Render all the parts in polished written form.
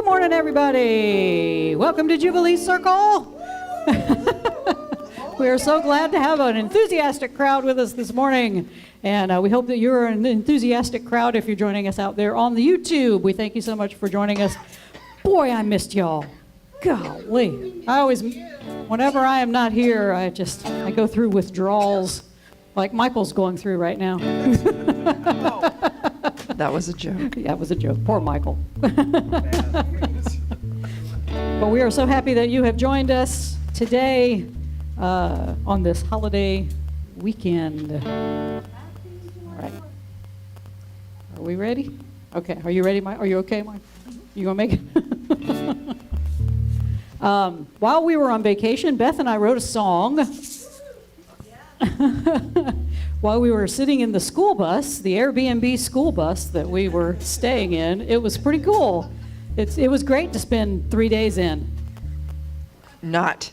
morning, everybody. Welcome to Jubilee Circle. We are so glad to have an enthusiastic crowd with us this morning. And we hope that you're an enthusiastic crowd if you're joining us out there on the YouTube. We thank you so much for joining us. Boy, I missed y'all. Golly. Whenever I am not here, I go through withdrawals like Michael's going through right now. That was a joke. Yeah, it was a joke. Poor Michael. But we are so happy that you have joined us today on this holiday weekend. All right. Are we ready? Okay. Are you ready, Mike? Are you okay, Mike? You gonna make it? While we were on vacation, Beth and I wrote a song. While we were sitting in the school bus, the Airbnb school bus that we were staying in. It was pretty cool. It was great to spend 3 days in. Not.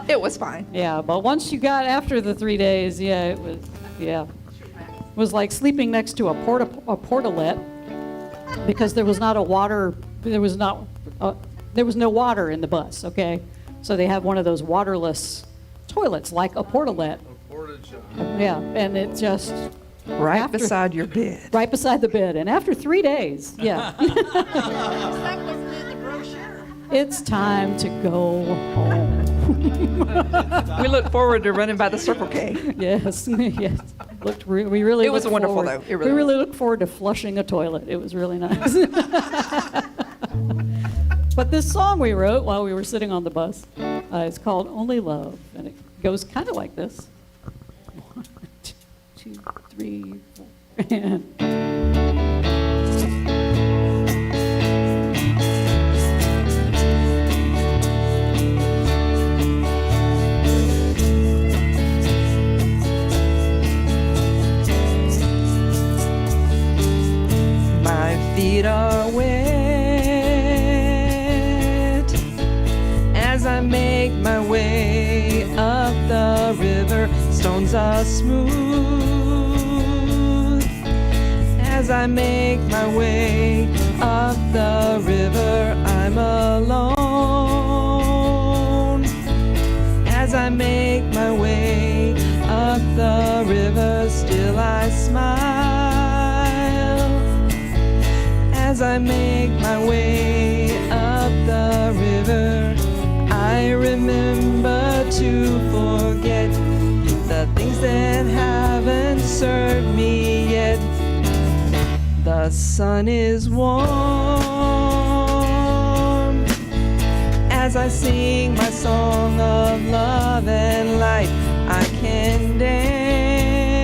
It was fine. Yeah, but once you got after the 3 days, it was like sleeping next to a portalet because there was no water in the bus. Okay, so they have one of those waterless toilets like a portalet. Yeah, and it just right beside your bed. Right beside the bed, and after 3 days, yeah. It's time to go home. We look forward to running by the Circle K. Yes, yes. We really. It was wonderful, though. We really looked forward to flushing a toilet. It was really nice. But this song we wrote while we were sitting on the bus is called "Only Love," and it goes kind of like this. 1, 2, 3, 4, and. My feet are wet as I make my way up the river. Stones are smooth as I make my way up the river. I'm alone as I make my way up the river. Still I smile as I make my way up the river. I remember to forget the things that haven't served me yet. The sun is warm as I sing my song of love and light. I can dance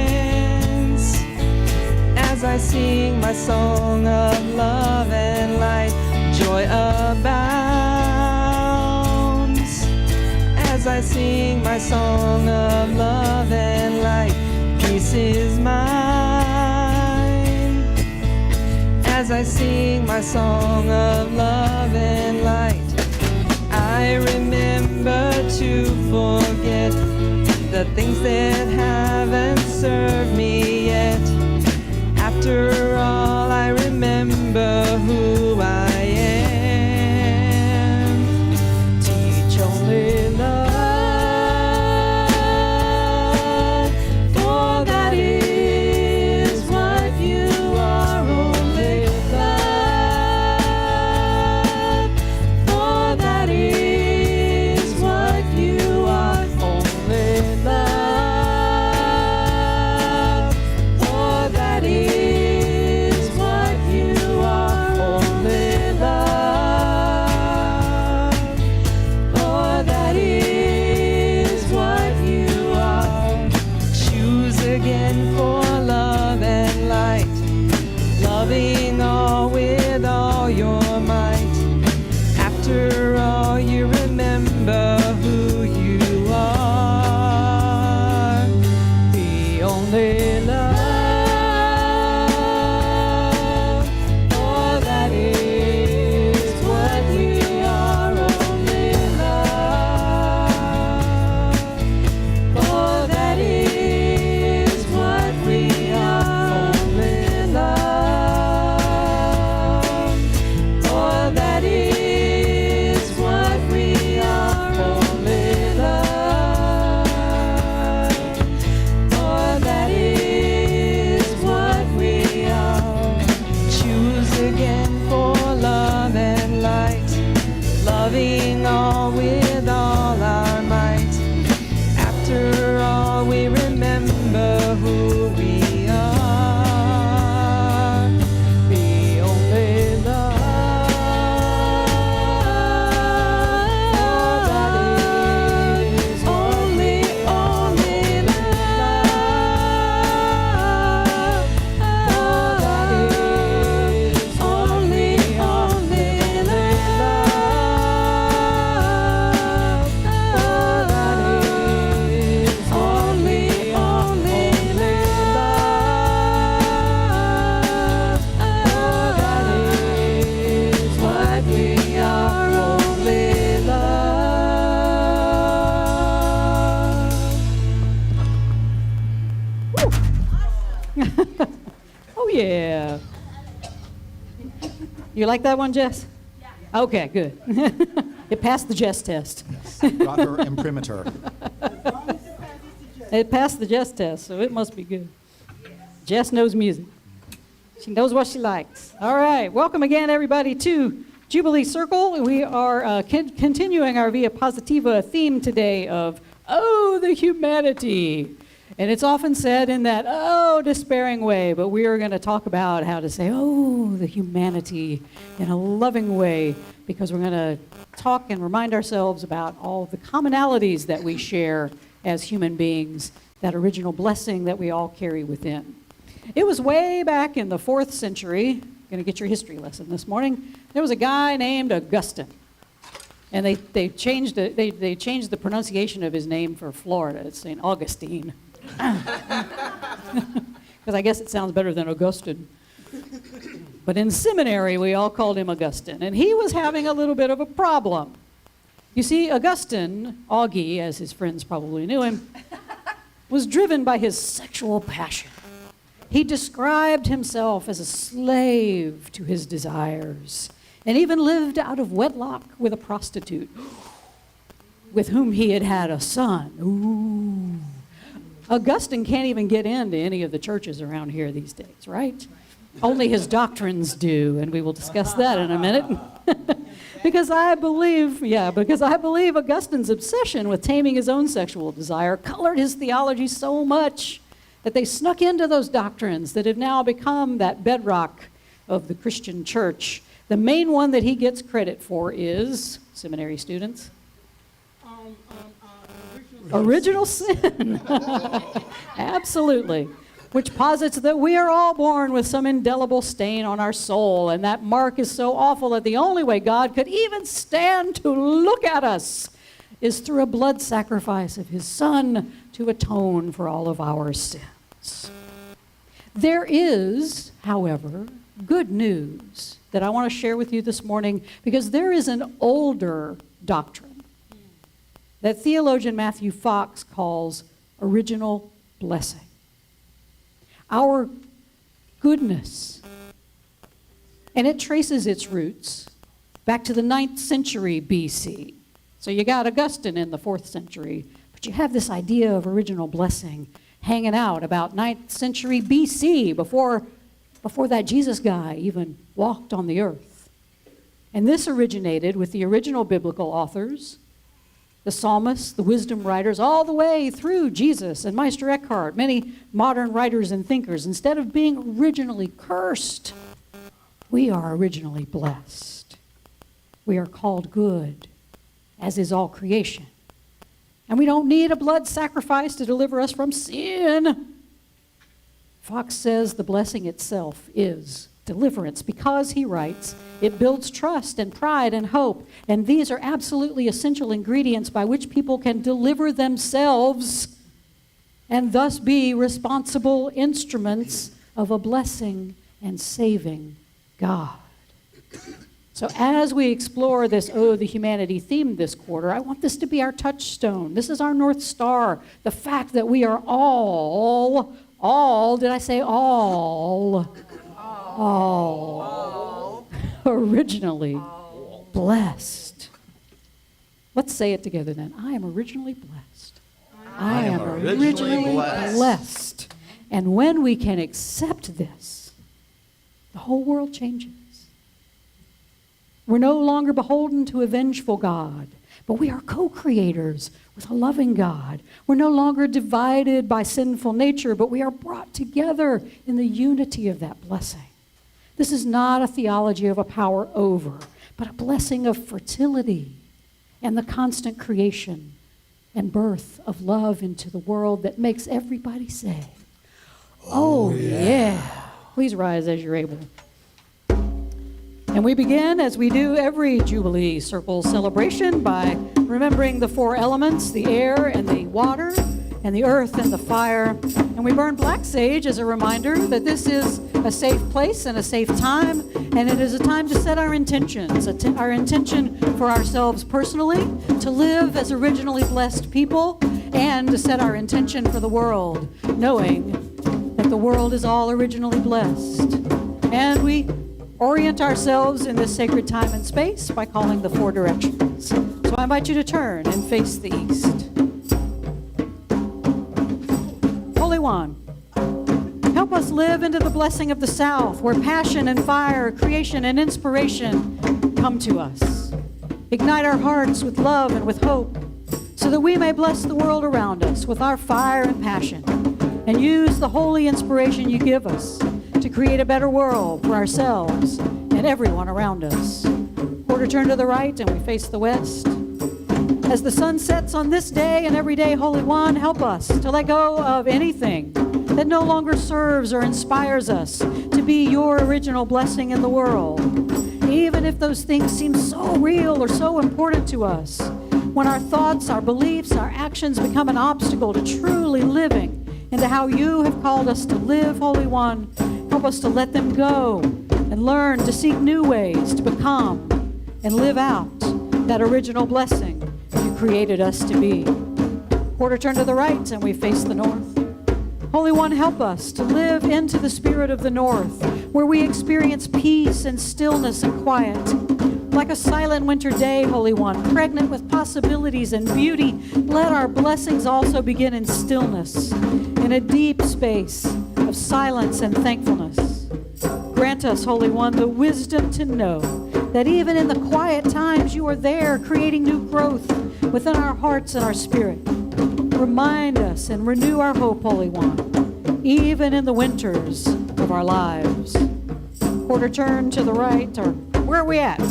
as I sing my song of love and light. Joy abounds as I sing my song of love and light. Peace is mine as I sing my song of love and light. I remember to forget the things that haven't served me yet. After all, I remember who I am. Teach only love, for that is what you are. Only love, for that is what you are. Only love, for that is what you are. Only love, for that is what you are. Choose again for love and light, loving all with all your might. After all, you remember who you are. The only love, for that is what we are. Only love, for that is what we are. Only love, for giving all with all our might. After all, we remember who we are. We only love. That is only love. That is only love. That is only love. That is what we are, only love. Oh, yeah. You like that one, Jess? Yeah. Okay, good. It passed the Jess test. Got her imprimatur. It passed the Jess test, so it must be good. Jess knows music. She knows what she likes. All right, welcome again, everybody, to Jubilee Circle. We are continuing our VIA Positiva theme today of, oh, the humanity. And it's often said in that, oh, despairing way, but we are going to talk about how to say, oh, the humanity in a loving way, because we're going to talk and remind ourselves about all the commonalities that we share as human beings, that original blessing that we all carry within. It was way back in the 4th century, going to get your history lesson this morning, there was a guy named Augustine. And they changed the pronunciation of his name for Florida. It's St. Augustine. Because I guess it sounds better than Augustine. But in seminary, we all called him Augustine. And he was having a little bit of a problem. You see, Augustine, Augie, as his friends probably knew him, was driven by his sexual passion. He described himself as a slave to his desires, and even lived out of wedlock with a prostitute with whom he had had a son. Ooh. Augustine can't even get into any of the churches around here these days, right? Only his doctrines do, and we will discuss that in a minute. because I believe Augustine's obsession with taming his own sexual desire colored his theology so much that they snuck into those doctrines that have now become that bedrock of the Christian church. The main one that he gets credit for is, seminary students, original sin. Absolutely. Which posits that we are all born with some indelible stain on our soul, and that mark is so awful that the only way God could even stand to look at us is through a blood sacrifice of his Son to atone for all of our sins. There is, however, good news that I want to share with you this morning, because there is an older doctrine that theologian Matthew Fox calls original blessing. Our goodness. And it traces its roots back to the 9th century BC. So you got Augustine in the 4th century, but you have this idea of original blessing hanging out about 9th century BC, before that Jesus guy even walked on the earth. And this originated with the original biblical authors, the psalmists, the wisdom writers, all the way through Jesus and Meister Eckhart, many modern writers and thinkers. Instead of being originally cursed, we are originally blessed. We are called good, as is all creation. And we don't need a blood sacrifice to deliver us from sin. Fox says the blessing itself is deliverance, because, he writes, it builds trust and pride and hope, and these are absolutely essential ingredients by which people can deliver themselves and thus be responsible instruments of a blessing and saving God. So as we explore this Oh, the Humanity theme this quarter, I want this to be our touchstone. This is our North Star, the fact that we are all, did I say all? All. Originally blessed. Let's say it together then. I am originally blessed. I am originally blessed. And when we can accept this, the whole world changes. We're no longer beholden to a vengeful God, but we are co-creators with a loving God. We're no longer divided by sinful nature, but we are brought together in the unity of that blessing. This is not a theology of a power over, but a blessing of fertility and the constant creation and birth of love into the world that makes everybody say, oh yeah. Please rise as you're able. And we begin, as we do every Jubilee Circle celebration, by remembering the four elements, the air and the water and the earth and the fire. And we burn black sage as a reminder that this is a safe place and a safe time, and it is a time to set our intentions, our intention for ourselves personally, to live as originally blessed people, and to set our intention for the world, knowing that the world is all originally blessed. And we orient ourselves in this sacred time and space by calling the four directions. So I invite you to turn and face the east. Holy One, help us live into the blessing of the South, where passion and fire, creation and inspiration come to us. Ignite our hearts with love and with hope, so that we may bless the world around us with our fire and passion, and use the holy inspiration you give us to create a better world for ourselves and everyone around us. Quarter turn to the right and we face the west. As the sun sets on this day and every day, Holy One, help us to let go of anything that no longer serves or inspires us to be your original blessing in the world. Even if those things seem so real or so important to us, when our thoughts, our beliefs, our actions become an obstacle to truly living into how you have called us to live, Holy One, help us to let them go and learn to seek new ways to become and live out that original blessing you created us to be. Quarter turn to the right and we face the north. Holy One, help us to live into the spirit of the north, where we experience peace and stillness and quiet. Like a silent winter day, Holy One, pregnant with possibilities and beauty, let our blessings also begin in stillness, in a deep space of silence and thankfulness. Grant us, Holy One, the wisdom to know that even in the quiet times you are there creating new growth within our hearts and our spirit. Remind us and renew our hope, Holy One, even in the winters of our lives. Quarter turn to the right, or where are we at?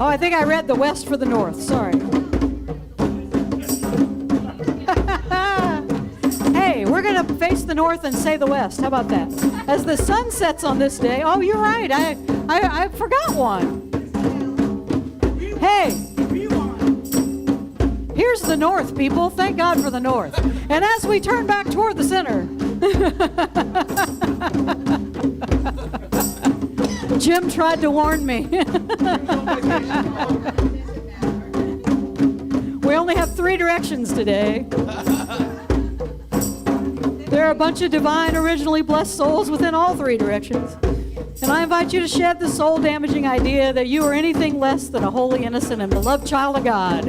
Oh, I think I read the west for the north, sorry. Hey, we're going to face the north and say the west. How about that? As the sun sets on this day, oh, you're right, I forgot one. Hey, here's the north, people. Thank God for the north. And as we turn back toward the center, Jim tried to warn me. We only have 3 directions today. There are a bunch of divine, originally blessed souls within all 3 directions. And I invite you to shed the soul-damaging idea that you are anything less than a holy, innocent, and beloved child of God.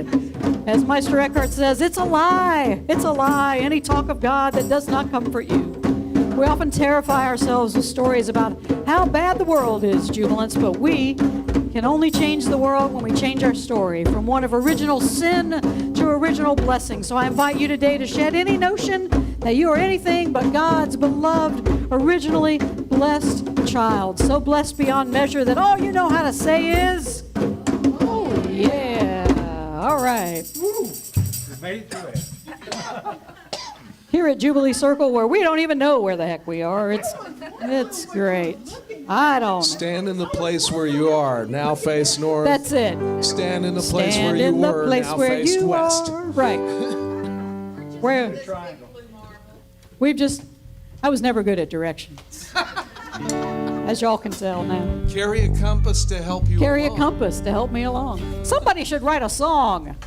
As Meister Eckhart says, it's a lie. It's a lie. Any talk of God that does not comfort you. We often terrify ourselves with stories about how bad the world is, Jubilants, but we can only change the world when we change our story from one of original sin to original blessing. So I invite you today to shed any notion that you are anything but God's beloved, originally blessed child. So blessed beyond measure that all you know how to say is, oh yeah, all right. Woo! You made it through it. Here at Jubilee Circle, where we don't even know where the heck we are, it's great. I don't know. Stand in the place where you are. Now face north. That's it. Stand in the place Stand where you in the were. place Now where face you west. are. Right. Where I was never good at directions. As y'all can tell now. Carry a compass to help you Carry along. a compass to help me along. Somebody should write a song.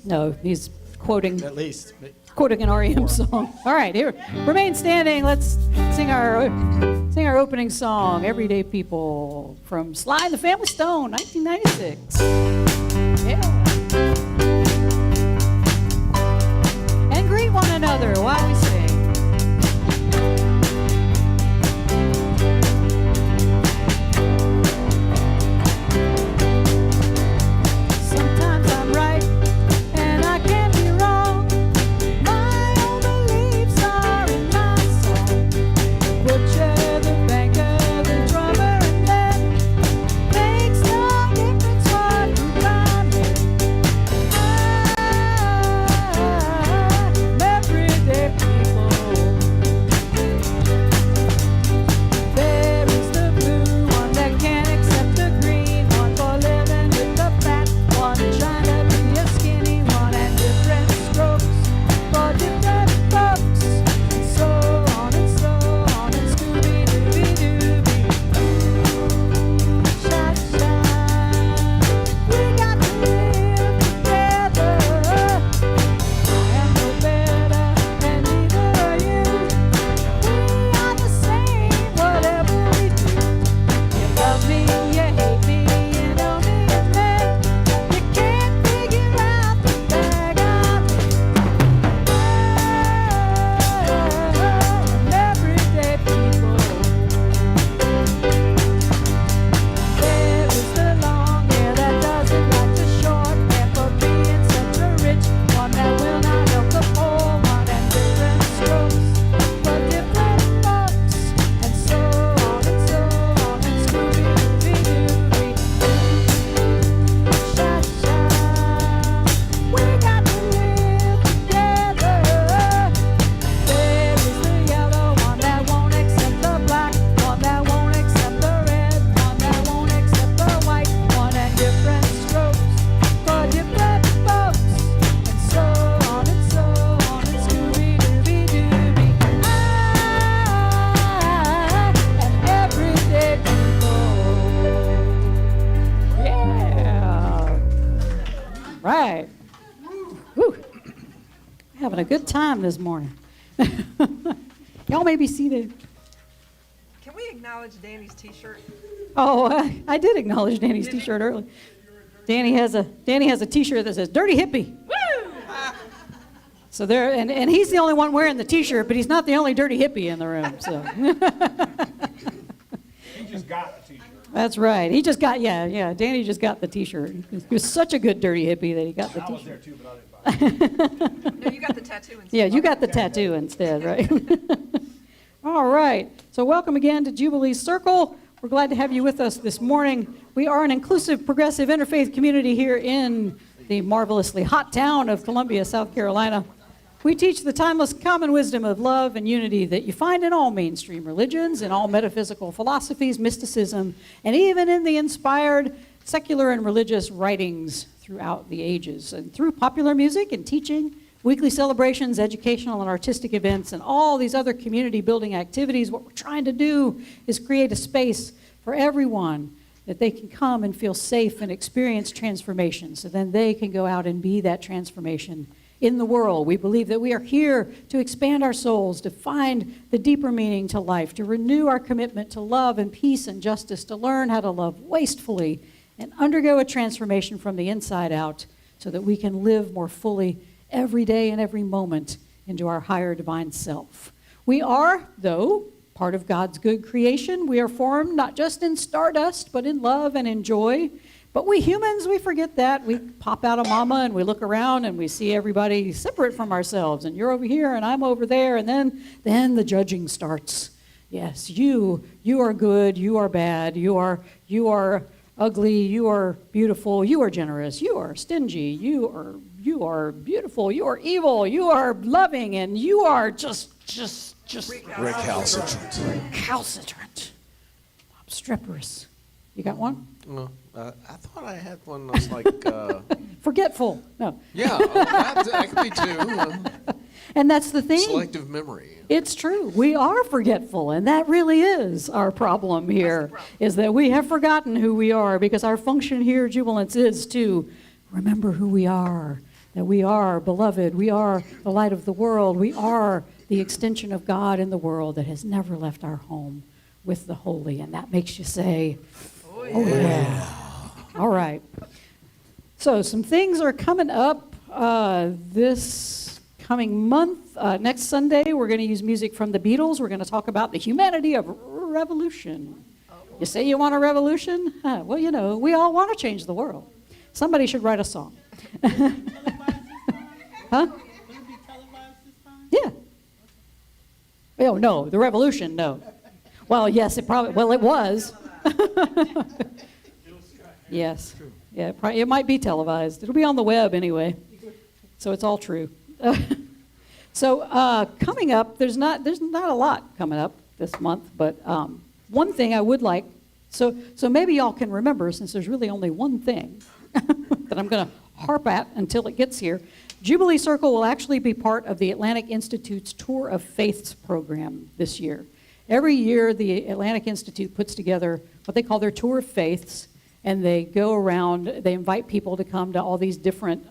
No, he's quoting At least. an REM song. All right, here. Remain standing. Let's sing our opening song, Everyday People, from Sly and the Family Stone, 1996. Yeah. And greet one another while we sing. having a good time this morning. Y'all may be seated. Can we acknowledge Danny's T-shirt? Oh, I did acknowledge Danny's T-shirt earlier. Danny has a T-shirt that says "Dirty Hippie." Woo! So there, and he's the only one wearing the T-shirt, but he's not the only dirty hippie in the room. So He just got a T-shirt. that's right. He just got Danny just got the T-shirt. He was such a good dirty hippie that he got the I was T-shirt. there too, but I didn't buy it. No, you got the tattoo instead. Yeah, you got the tattoo instead, right? All right. So welcome again to Jubilee Circle. We're glad to have you with us this morning. We are an inclusive, progressive, interfaith community here in the marvelously hot town of Columbia, South Carolina. We teach the timeless common wisdom of love and unity that you find in all mainstream religions, in all metaphysical philosophies, mysticism, and even in the inspired secular and religious writings throughout the ages. And through popular music and teaching, weekly celebrations, educational and artistic events, and all these other community building activities, what we're trying to do is create a space for everyone that they can come and feel safe and experience transformation, so then they can go out and be that transformation in the world. We believe that we are here to expand our souls, to find the deeper meaning to life, to renew our commitment to love and peace and justice, to learn how to love wastefully and undergo a transformation from the inside out so that we can live more fully every day and every moment into our higher divine self. We are, though, part of God's good creation. We are formed not just in stardust, but in love and in joy. But we humans, we forget that. We pop out of mama and we look around and we see everybody separate from ourselves. And you're over here and I'm over there. And then the judging starts. Yes, you are good, you are bad, you are ugly, you are beautiful, you are generous, you are stingy, you are beautiful, you are evil, you are loving, and you are just Recalcitrant. recalcitrant, obstreperous. You got one? No, I thought I had one that's like, Forgetful. No. yeah, that could be too. And that's the thing. Selective memory. It's true. We are forgetful, and that really is our problem here, is that we have forgotten who we are, because our function here, Jubilance, is to remember who we are, that we are beloved, we are the light of the world, we are the extension of God in the world that has never left our home with the holy, and that makes you say, oh yeah. All right. So some things are coming up this coming month. Next Sunday, we're going to use music from the Beatles. We're going to talk about the humanity of revolution. You say you want a revolution? Well, you know, we all want to change the world. Somebody should write a song. Huh? Yeah. Oh, no, the revolution, no. Well, yes, it was. Yes. Yeah, it might be televised. It'll be on the web anyway. So it's all true. So coming up, there's not a lot coming up this month, but one thing I would like, so maybe y'all can remember, since there's really only one thing that I'm going to harp at until it gets here. Jubilee Circle will actually be part of the Atlantic Institute's Tour of Faiths program this year. Every year, the Atlantic Institute puts together what they call their Tour of Faiths, and they go around, they invite people to come to all these different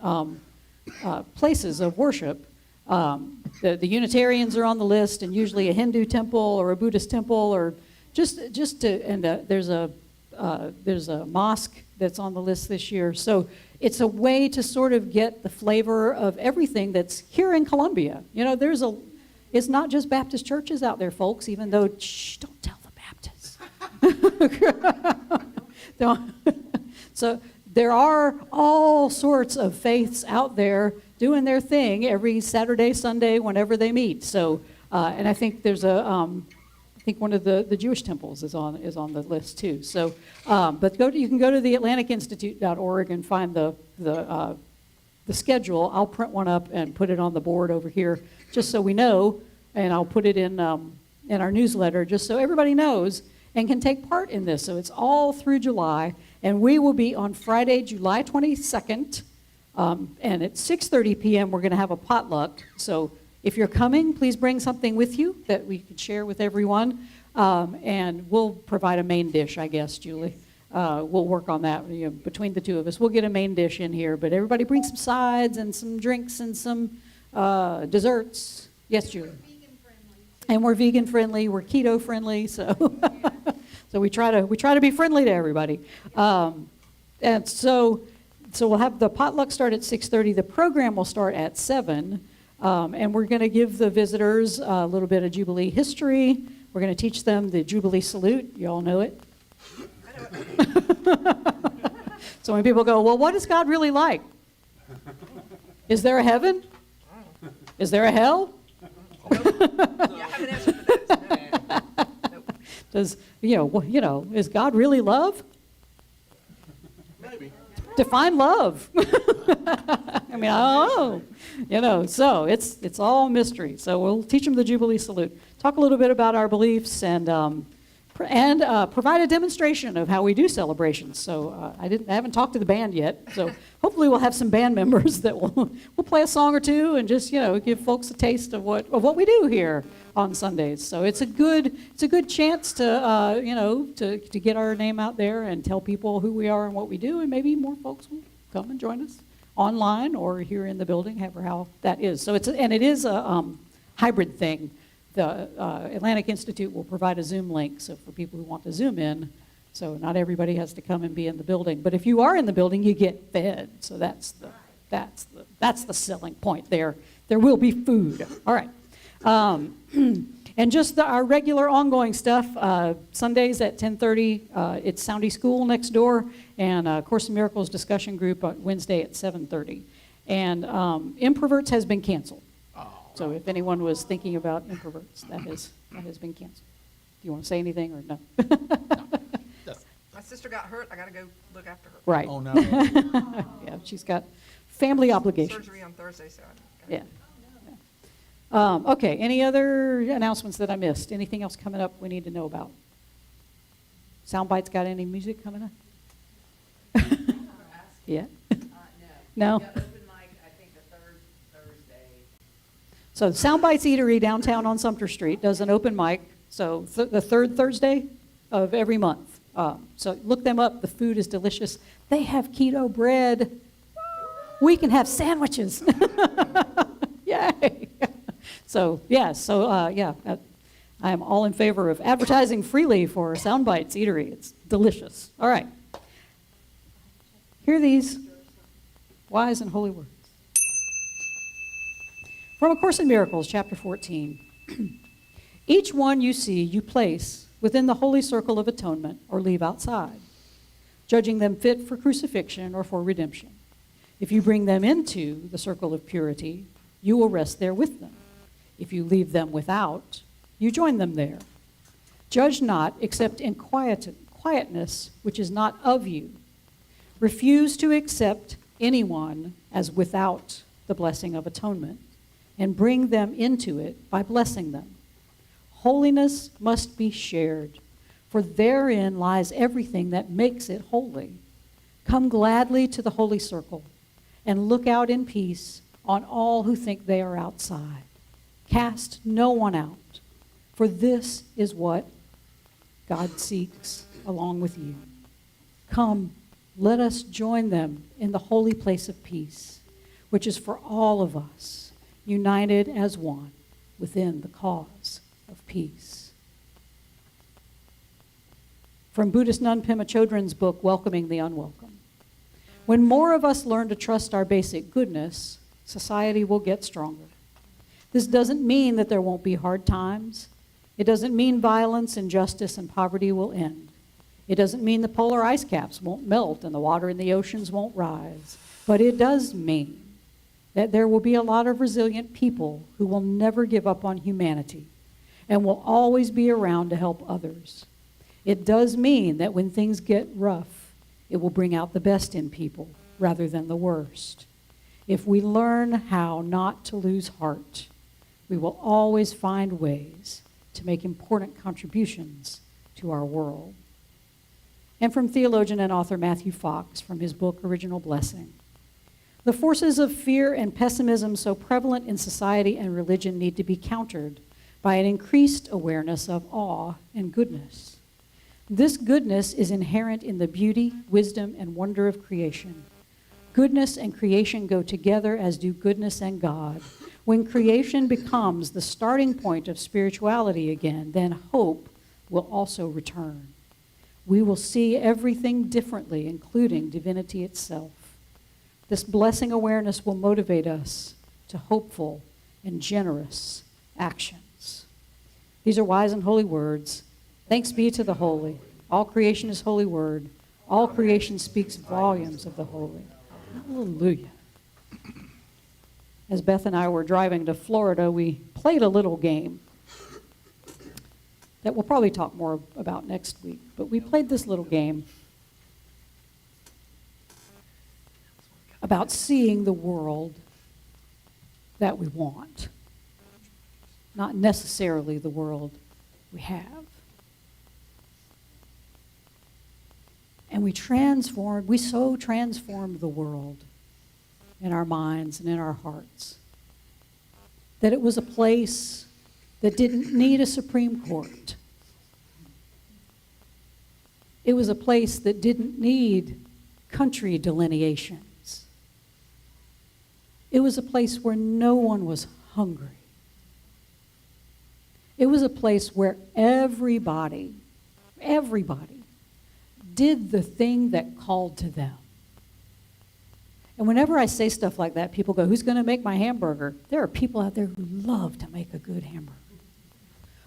places of worship. The Unitarians are on the list, and usually a Hindu temple or a Buddhist temple, or just to, and there's a mosque that's on the list this year. So it's a way to sort of get the flavor of everything that's here in Columbia. You know, it's not just Baptist churches out there, folks, even though, shh, don't tell the Baptists. So there are all sorts of faiths out there doing their thing every Saturday, Sunday, whenever they meet. So, and I think there's I think one of the Jewish temples is on the list too. So, but you can go to the AtlanticInstitute.org and find the schedule. I'll print one up and put it on the board over here, just so we know, and I'll put it in our newsletter, just so everybody knows and can take part in this. So it's all through July, and we will be on Friday, July 22nd, and at 6:30 p.m. we're going to have a potluck. So if you're coming, please bring something with you that we can share with everyone, and we'll provide a main dish, I guess, Julie. We'll work on that, you know, between the two of us. We'll get a main dish in here, but everybody bring some sides and some drinks and some desserts. Yes, Julie. And we're vegan friendly. We're keto friendly. So, so we try to be friendly to everybody. And so we'll have the potluck start at 6:30. The program will start at 7. And we're going to give the visitors a little bit of Jubilee history. We're going to teach them the Jubilee salute. You all know it. So when people go, well, what is God really like? Is there a heaven? Is there a hell? Yeah, I have an answer for those. Nope. Does, is God really love? Maybe. Define love. I mean, I don't know. So it's all mystery. So we'll teach them the Jubilee salute. Talk a little bit about our beliefs and provide a demonstration of how we do celebrations. So I haven't talked to the band yet. So hopefully we'll have some band members that will play a song or two and just give folks a taste of what we do here on Sundays. So it's a good chance to to get our name out there and tell people who we are and what we do, and maybe more folks will come and join us online or here in the building, however how that is. So it is a hybrid thing. The Atlantic Institute will provide a Zoom link, so for people who want to Zoom in, so not everybody has to come and be in the building. But if you are in the building, you get fed. So that's the selling point there. There will be food. All right. And just our regular ongoing stuff, Sundays at 10:30, it's Soundy School next door, and Course in Miracles discussion group on Wednesday at 7:30. And Improverts has been canceled. So if anyone was thinking about Improverts, that has been canceled. Do you want to say anything or no? My sister got hurt. I got to go look after her. Right. Oh, no. Yeah, she's got family obligations. Surgery on Thursday, so I Yeah. Okay, any other announcements that I missed? Anything else coming up we need to know about? Soundbites got any music coming up? Yeah? No? So Soundbites Eatery downtown on Sumter Street does an open mic, so the third Thursday of every month. So look them up. The food is delicious. They have keto bread. We can have sandwiches. Yay! So I am all in favor of advertising freely for Soundbites Eatery. It's delicious. All right. Hear these wise and holy words. From A Course in Miracles, chapter 14. Each one you see, you place within the holy circle of atonement or leave outside, judging them fit for crucifixion or for redemption. If you bring them into the circle of purity, you will rest there with them. If you leave them without, you join them there. Judge not except in quietness, which is not of you. Refuse to accept anyone as without the blessing of atonement, and bring them into it by blessing them. Holiness must be shared, for therein lies everything that makes it holy. Come gladly to the holy circle, and look out in peace on all who think they are outside. Cast no one out, for this is what God seeks along with you. Come, let us join them in the holy place of peace, which is for all of us, united as one within the cause of peace. From Buddhist nun Pema Chodron's book, Welcoming the Unwelcome. When more of us learn to trust our basic goodness, society will get stronger. This doesn't mean that there won't be hard times. It doesn't mean violence, injustice, and poverty will end. It doesn't mean the polar ice caps won't melt and the water in the oceans won't rise. But it does mean that there will be a lot of resilient people who will never give up on humanity and will always be around to help others. It does mean that when things get rough, it will bring out the best in people rather than the worst. If we learn how not to lose heart, we will always find ways to make important contributions to our world. And from theologian and author Matthew Fox, from his book, Original Blessing. The forces of fear and pessimism so prevalent in society and religion need to be countered by an increased awareness of awe and goodness. This goodness is inherent in the beauty, wisdom, and wonder of creation. Goodness and creation go together, as do goodness and God. When creation becomes the starting point of spirituality again, then hope will also return. We will see everything differently, including divinity itself. This blessing awareness will motivate us to hopeful and generous actions. These are wise and holy words. Thanks be to the holy. All creation is holy word. All creation speaks volumes of the holy. Hallelujah. As Beth and I were driving to Florida, we played a little game that we'll probably talk more about next week. But we played this little game about seeing the world that we want, not necessarily the world we have. And we so transformed the world in our minds and in our hearts that it was a place that didn't need a Supreme Court. It was a place that didn't need country delineations. It was a place where no one was hungry. It was a place where everybody did the thing that called to them. And whenever I say stuff like that, people go, who's going to make my hamburger? There are people out there who love to make a good hamburger.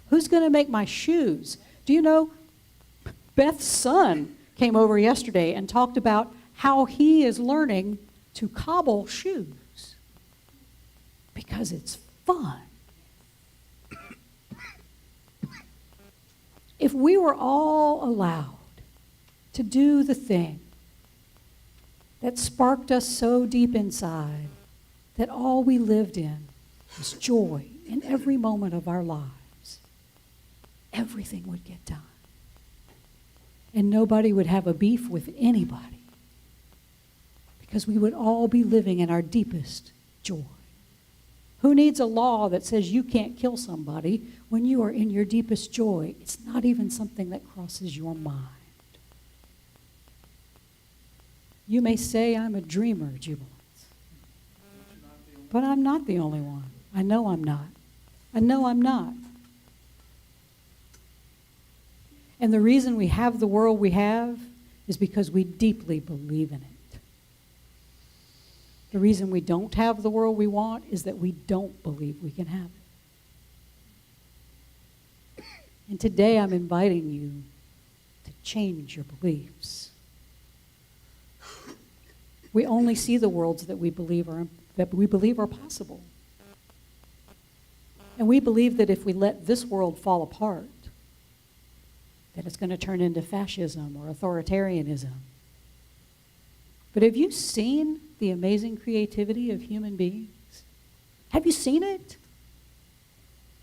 Who's going to make my shoes? Do you know, Beth's son came over yesterday and talked about how he is learning to cobble shoes because it's fun. If we were all allowed to do the thing that sparked us so deep inside that all we lived in was joy in every moment of our lives, everything would get done. And nobody would have a beef with anybody because we would all be living in our deepest joy. Who needs a law that says you can't kill somebody when you are in your deepest joy? It's not even something that crosses your mind. You may say I'm a dreamer, Jubilance, but I'm not the only one. I know I'm not. I know I'm not. And the reason we have the world we have is because we deeply believe in it. The reason we don't have the world we want is that we don't believe we can have it. And today I'm inviting you to change your beliefs. We only see the worlds that we believe are possible. And we believe that if we let this world fall apart, that it's going to turn into fascism or authoritarianism. But have you seen the amazing creativity of human beings? Have you seen it?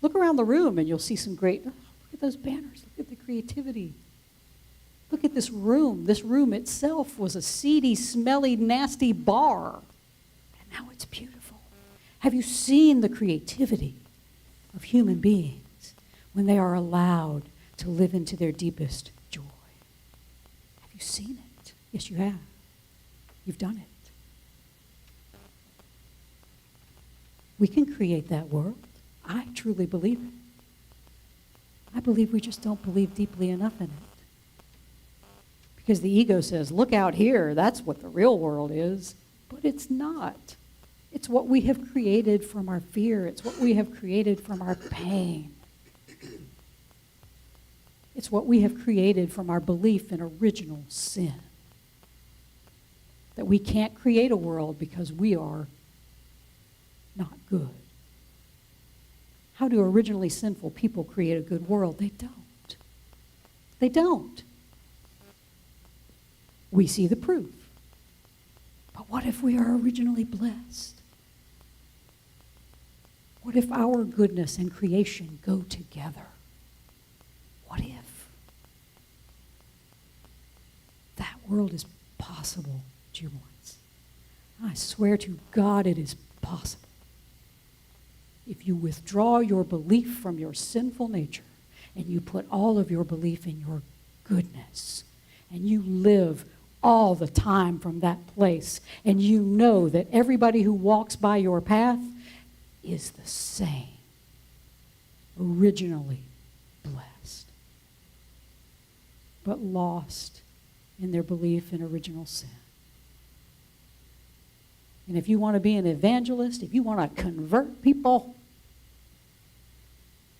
Look around the room and you'll see some great, look at those banners, look at the creativity. Look at this room. This room itself was a seedy, smelly, nasty bar. And now it's beautiful. Have you seen the creativity of human beings when they are allowed to live into their deepest joy? Have you seen it? Yes, you have. You've done it. We can create that world. I truly believe it. I believe we just don't believe deeply enough in it. Because the ego says, look out here, that's what the real world is. But it's not. It's what we have created from our fear. It's what we have created from our pain. It's what we have created from our belief in original sin. That we can't create a world because we are not good. How do originally sinful people create a good world? They don't. They don't. We see the proof. But what if we are originally blessed? What if our goodness and creation go together? What if? That world is possible, Jubilance. I swear to God it is possible. If you withdraw your belief from your sinful nature and you put all of your belief in your goodness and you live all the time from that place. And you know that everybody who walks by your path is the same, originally blessed, but lost in their belief in original sin. And if you want to be an evangelist, if you want to convert people,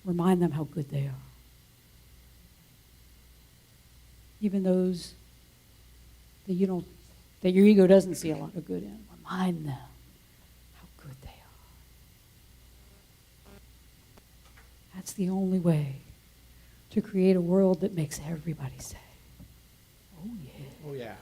remind them how good they are. Even those that that your ego doesn't see a lot of good in, remind them how good they are. That's the only way to create a world that makes everybody say, "Oh yeah." Oh, yeah.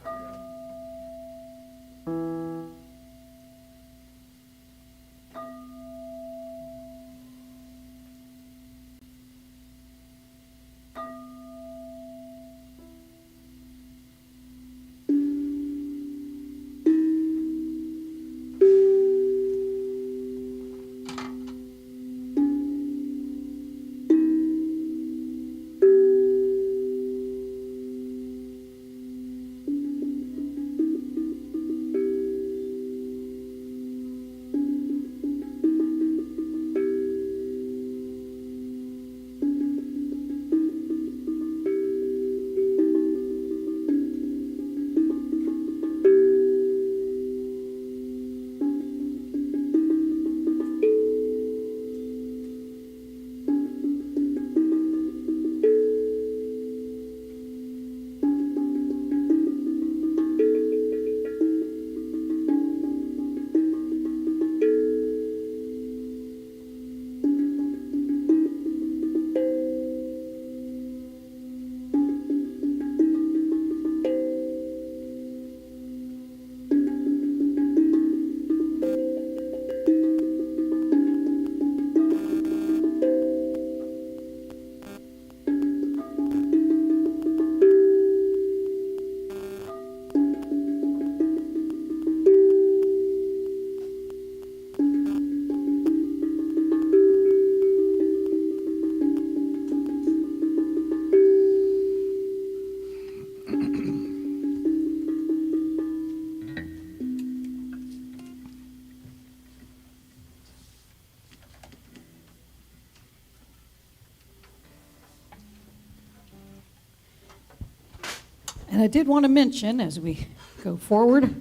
And I did want to mention, as we go forward,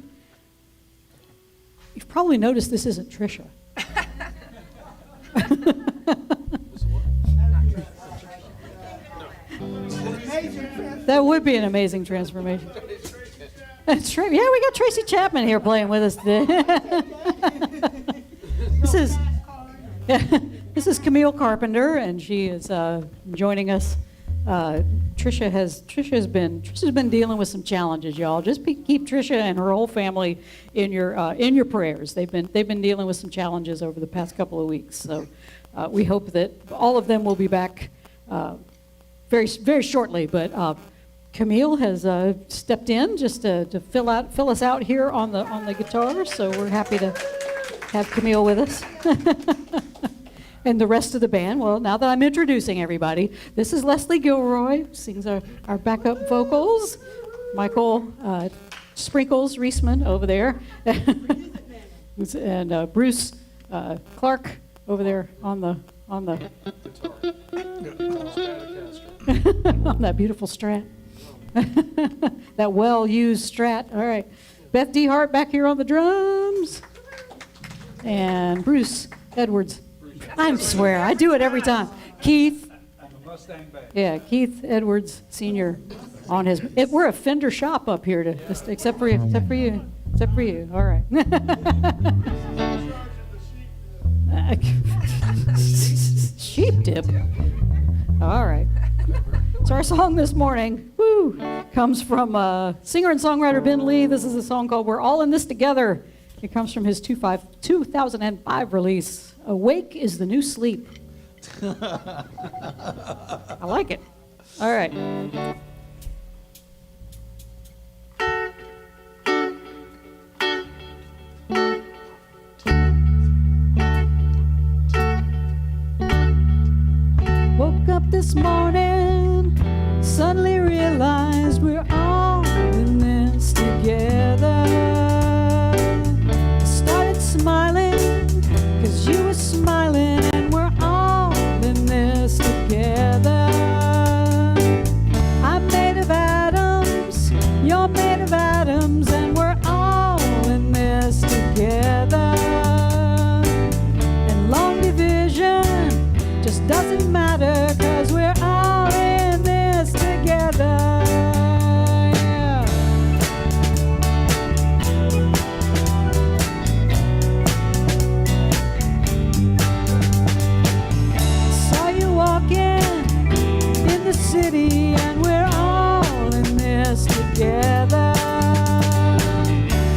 you've probably noticed this isn't Trisha. That would be an amazing transformation. That's true. Yeah, we got Tracy Chapman here playing with us today. This is Camille Carpenter, and she is joining us. Trisha's been dealing with some challenges, y'all. Just keep Trisha and her whole family in your prayers. They've been dealing with some challenges over the past couple of weeks. So we hope that all of them will be back very very shortly. But Camille has stepped in just to fill us out here on the guitar. So we're happy to have Camille with us. And the rest of the band, well, now that I'm introducing everybody, this is Leslie Gilroy, sings our backup vocals. Michael Sprinkles Reisman over there. And Bruce Clark over there on the on that beautiful Strat. That well-used Strat. All right. Beth D. Hart back here on the drums. And Bruce Edwards. I swear, I do it every time. Keith. On the Mustang back. Yeah, Keith Edwards Sr. on his. We're a Fender shop up here, except for you. All right. Sheep dip. All right. So our song this morning, comes from singer and songwriter Ben Lee. This is a song called "We're All in This Together." It comes from his 2005 release. Awake is the new sleep. I like it. All right. Woke up this morning, suddenly realized we're all in this together. city, and we're all in this together.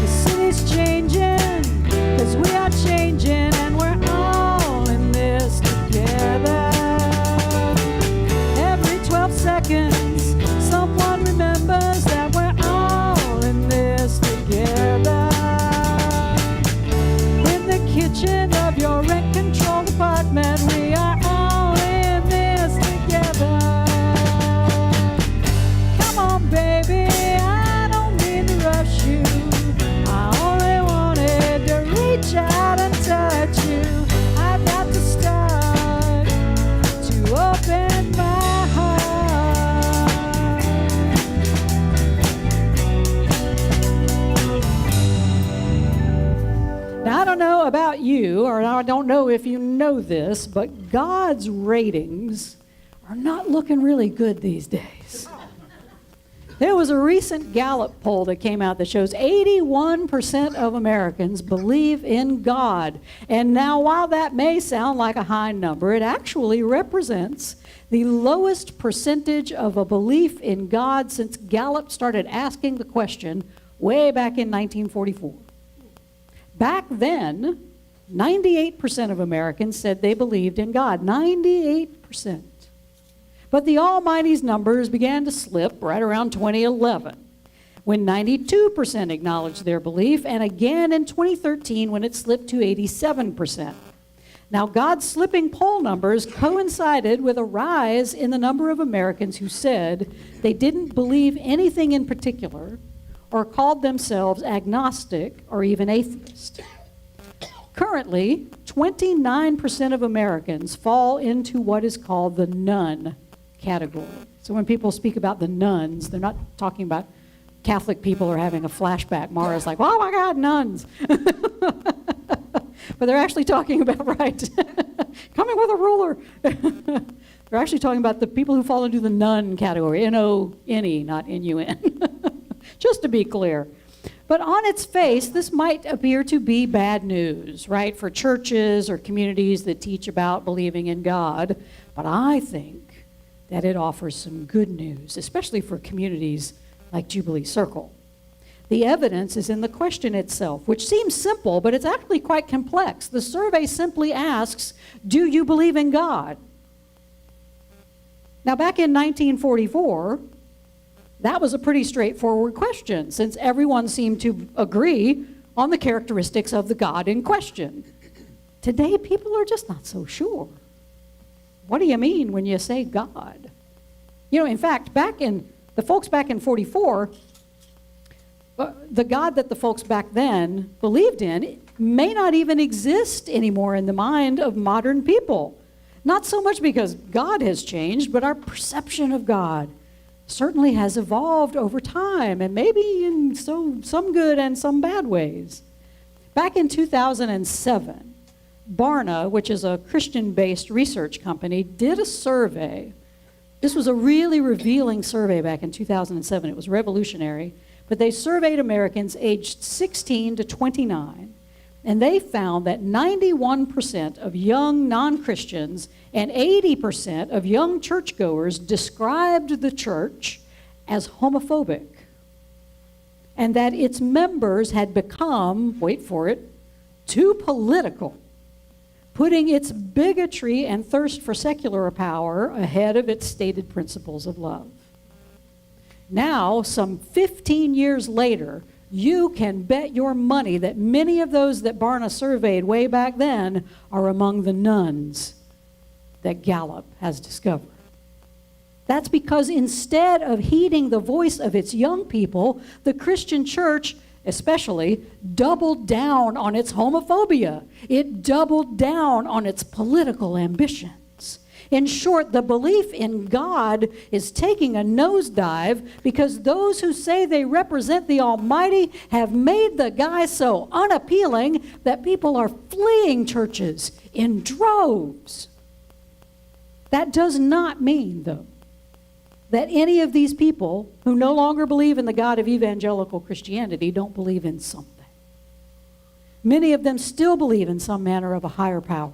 The city's changing, 'cause we are changing, and we're all in this together. Every 12 seconds, someone remembers that we're all in this together. In the kitchen of your rent control apartment, we are all in this together. Come on, baby, I don't mean to rush you. I only wanted to reach out and touch you. I've got to start to open my heart. Now, I don't know about you, or I don't know if you know this, but God's ratings are not looking really good these days. There was a recent Gallup poll that came out that shows 81% of Americans believe in God. And now, while that may sound like a high number, it actually represents the lowest percentage of a belief in God since Gallup started asking the question way back in 1944. Back then, 98% of Americans said they believed in God. 98%. But the Almighty's numbers began to slip right around 2011, when 92% acknowledged their belief, and again in 2013 when it slipped to 87%. Now, God's slipping poll numbers coincided with a rise in the number of Americans who said they didn't believe anything in particular or called themselves agnostic or even atheist. Currently, 29% of Americans fall into what is called the none category. So when people speak about the nuns, they're not talking about Catholic people are having a flashback. Mara's like, oh my God, nuns. But they're actually talking about, right, coming with a ruler. They're actually talking about the people who fall into the none category, N-O-N-E, not N-U-N, just to be clear. But on its face, this might appear to be bad news, right, for churches or communities that teach about believing in God. But I think that it offers some good news, especially for communities like Jubilee Circle. The evidence is in the question itself, which seems simple, but it's actually quite complex. The survey simply asks, do you believe in God? Now, back in 1944, that was a pretty straightforward question, since everyone seemed to agree on the characteristics of the God in question. Today, people are just not so sure. What do you mean when you say God? You know, in fact, the folks back in 44, the God that the folks back then believed in may not even exist anymore in the mind of modern people. Not so much because God has changed, but our perception of God certainly has evolved over time, and maybe in some good and some bad ways. Back in 2007, Barna, which is a Christian-based research company, did a survey. This was a really revealing survey back in 2007. It was revolutionary. But they surveyed Americans aged 16 to 29, and they found that 91% of young non-Christians and 80% of young churchgoers described the church as homophobic, and that its members had become, wait for it, too political, putting its bigotry and thirst for secular power ahead of its stated principles of love. Now, some 15 years later, you can bet your money that many of those that Barna surveyed way back then are among the nuns that Gallup has discovered. That's because instead of heeding the voice of its young people, the Christian church especially doubled down on its homophobia. It doubled down on its political ambitions. In short, the belief in God is taking a nosedive because those who say they represent the Almighty have made the guy so unappealing that people are fleeing churches in droves. That does not mean, though, that any of these people who no longer believe in the God of evangelical Christianity don't believe in something. Many of them still believe in some manner of a higher power.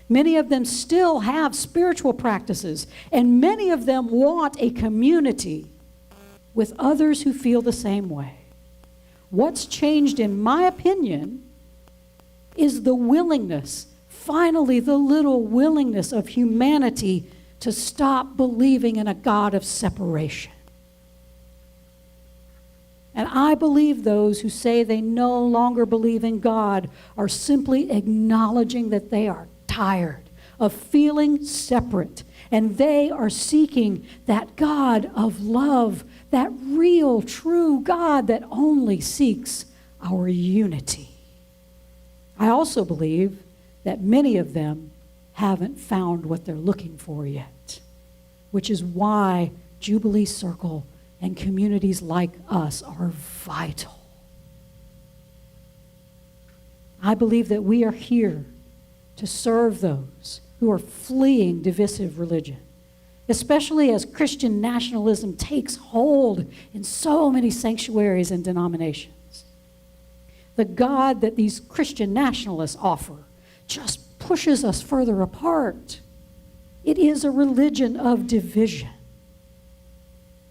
Many of them still have spiritual practices, and many of them want a community with others who feel the same way. What's changed, in my opinion, is the willingness, finally the little willingness of humanity to stop believing in a God of separation. And I believe those who say they no longer believe in God are simply acknowledging that they are tired of feeling separate, and they are seeking that God of love, that real, true God that only seeks our unity. I also believe that many of them haven't found what they're looking for yet, which is why Jubilee Circle and communities like us are vital. I believe that we are here to serve those who are fleeing divisive religion, especially as Christian nationalism takes hold in so many sanctuaries and denominations. The God that these Christian nationalists offer just pushes us further apart. It is a religion of division.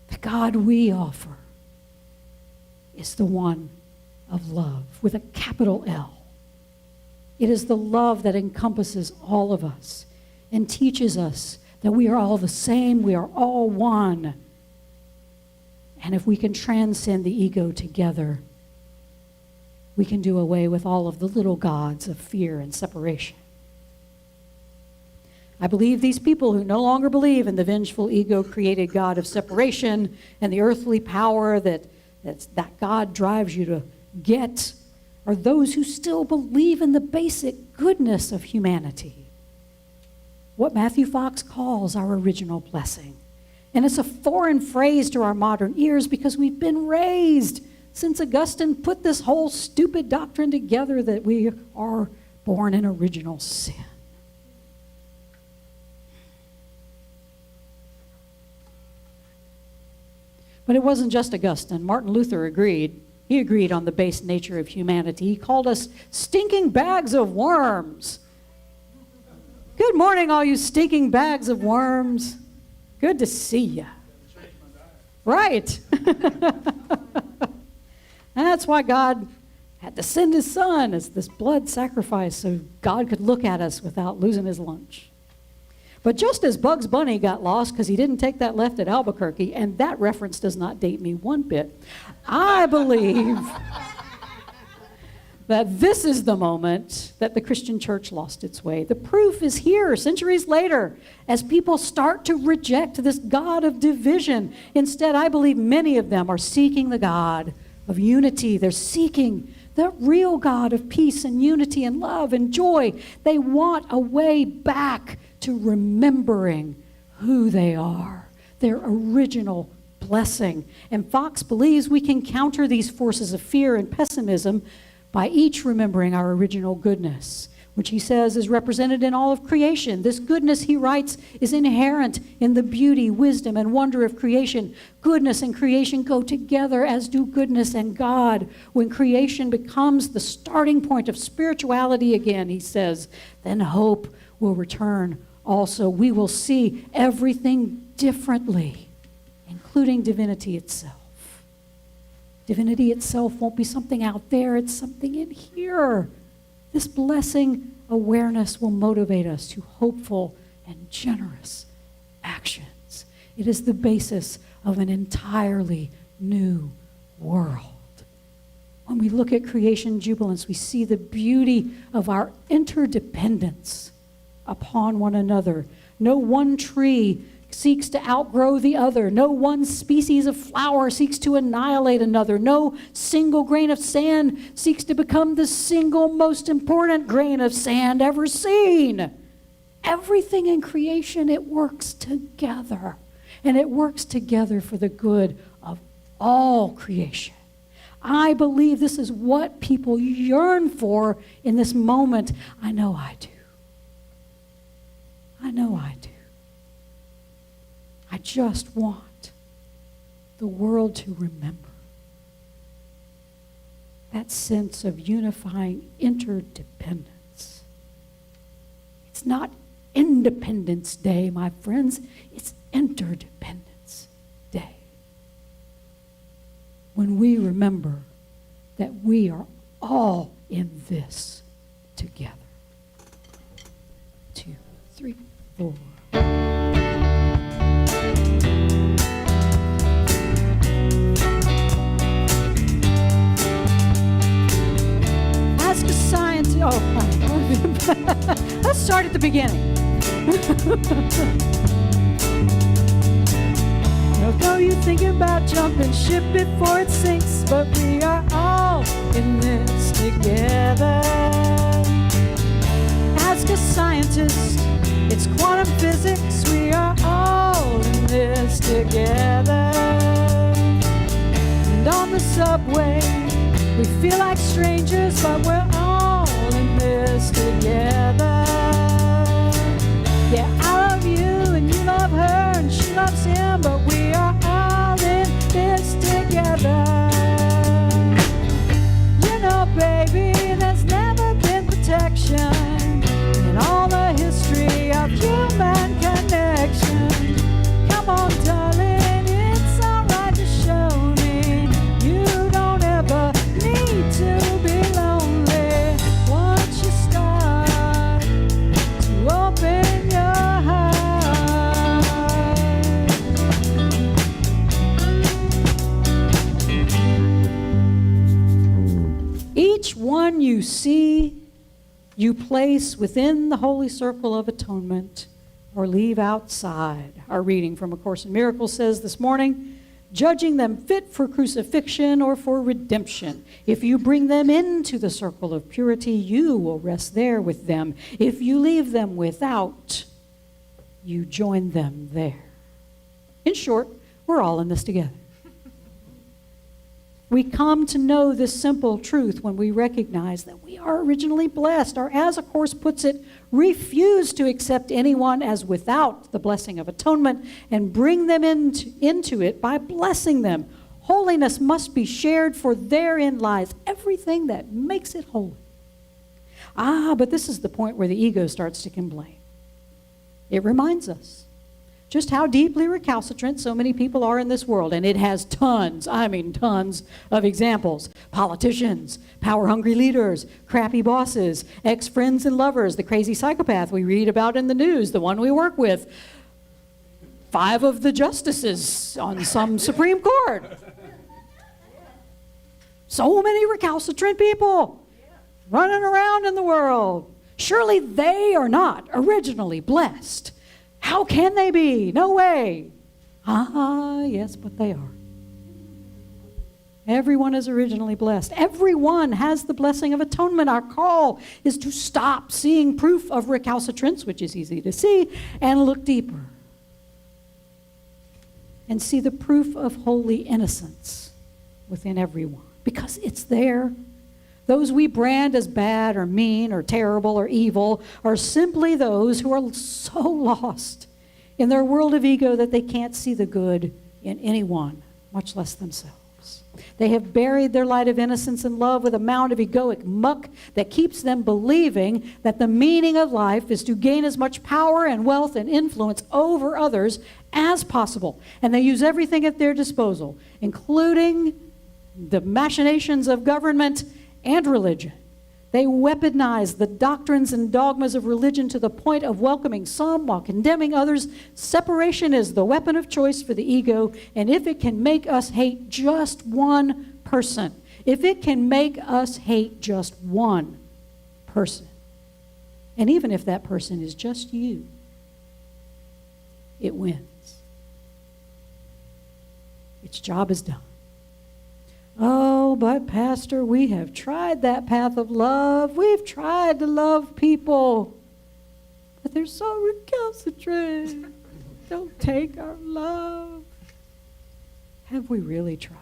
The God we offer is the one of love with a capital L. It is the love that encompasses all of us and teaches us that we are all the same, we are all one. And if we can transcend the ego together, we can do away with all of the little gods of fear and separation. I believe these people who no longer believe in the vengeful ego-created God of separation and the earthly power that God drives you to get are those who still believe in the basic goodness of humanity. What Matthew Fox calls our original blessing. And it's a foreign phrase to our modern ears because we've been raised since Augustine put this whole stupid doctrine together that we are born in original sin. But it wasn't just Augustine. Martin Luther agreed. He agreed on the base nature of humanity. He called us stinking bags of worms. Good morning, all you stinking bags of worms. Good to see you. Right. That's why God had to send his son as this blood sacrifice so God could look at us without losing his lunch. But just as Bugs Bunny got lost because he didn't take that left at Albuquerque, and that reference does not date me one bit, I believe that this is the moment that the Christian church lost its way. The proof is here centuries later as people start to reject this God of division. Instead, I believe many of them are seeking the God of unity. They're seeking the real God of peace and unity and love and joy. They want a way back to remembering who they are, their original blessing. And Fox believes we can counter these forces of fear and pessimism by each remembering our original goodness, which he says is represented in all of creation. This goodness, he writes, is inherent in the beauty, wisdom, and wonder of creation. Goodness and creation go together, as do goodness and God. When creation becomes the starting point of spirituality again, he says, then hope will return also. We will see everything differently, including divinity itself. Divinity itself won't be something out there, it's something in here. This blessing awareness will motivate us to hopeful and generous actions. It is the basis of an entirely new world. When we look at creation jubilance, we see the beauty of our interdependence upon one another. No one tree seeks to outgrow the other. No one species of flower seeks to annihilate another. No single grain of sand seeks to become the single most important grain of sand ever seen. Everything in creation, it works together. And it works together for the good of all creation. I believe this is what people yearn for in this moment. I know I do. I know I do. I just want the world to remember that sense of unifying interdependence. It's not Independence Day, my friends. It's Interdependence Day. When we remember that we are all in this together. 2, 3, 4. Ask a scientist. Let's start at the beginning. Although you think about jumping ship before it sinks, but we are all in this together. Ask a scientist, it's quantum physics, we are all in this together. And on the subway, we feel like strangers, but we're all in this together. Yeah, I love you and you love her and she loves him, but we are all in this together. You know, baby, there's never been protection in all the history of human connection. Come on, darling, it's alright to show me you don't ever need to be lonely once you start to open your heart. Each one you see, you place within the holy circle of atonement or leave outside. Our reading from A Course in Miracles says this morning, judging them fit for crucifixion or for redemption. If you bring them into the circle of purity, you will rest there with them. If you leave them without, you join them there. In short, we're all in this together. We come to know this simple truth when we recognize that we are originally blessed, or as A Course puts it, refuse to accept anyone as without the blessing of atonement and bring them into it by blessing them. Holiness must be shared, for therein lies everything that makes it holy. But this is the point where the ego starts to complain. It reminds us just how deeply recalcitrant so many people are in this world. And it has tons, I mean tons of examples. Politicians, power-hungry leaders, crappy bosses, ex-friends and lovers, the crazy psychopath we read about in the news, the one we work with, 5 of the justices on some Supreme Court. So many recalcitrant people running around in the world. Surely they are not originally blessed. How can they be? No way. Yes, but they are. Everyone is originally blessed. Everyone has the blessing of atonement. Our call is to stop seeing proof of recalcitrance, which is easy to see, and look deeper. And see the proof of holy innocence within everyone. Because it's there. Those we brand as bad or mean or terrible or evil are simply those who are so lost in their world of ego that they can't see the good in anyone, much less themselves. They have buried their light of innocence and love with a mound of egoic muck that keeps them believing that the meaning of life is to gain as much power and wealth and influence over others as possible. And they use everything at their disposal, including the machinations of government and religion. They weaponize the doctrines and dogmas of religion to the point of welcoming some while condemning others. Separation is the weapon of choice for the ego, and if it can make us hate just one person, if it can make us hate just one person, and even if that person is just you, it wins. Its job is done. Oh, but Pastor, we have tried that path of love. We've tried to love people, but they're so recalcitrant. Don't take our love. Have we really tried?